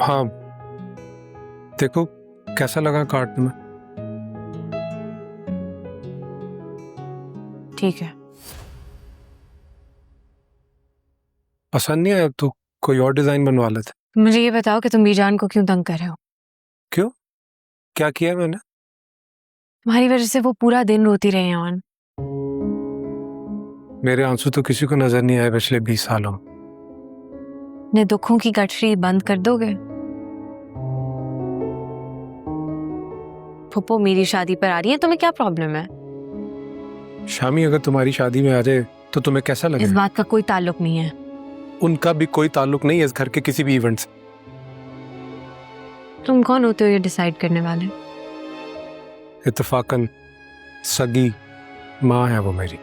हाँ, देखो कैसा लगा कार्ड में। ठीक है। पसंद नहीं आया तो कोई और डिजाइन बनवा लेते। मुझे ये बताओ कि तुम बीजान को क्यों तंग कर रहे हो? क्यों, क्या किया मैंने? तुम्हारी वजह से वो पूरा दिन रोती रही है। मेरे आंसू तो किसी को नजर नहीं आए पिछले 20 सालों में। अपने दुखों की गठरी बंद कर दोगे? फुप्पो मेरी शादी पर आ रही है, तुम्हें क्या प्रॉब्लम है? शामी अगर तुम्हारी शादी में आ जाए तो तुम्हें कैसा इस लगेगा? बात का कोई ताल्लुक नहीं है। उनका भी कोई ताल्लुक नहीं है इस घर के किसी भी इवेंट से। तुम कौन होते हो ये डिसाइड करने वाले? इत्तेफाकन सगी माँ है वो मेरी।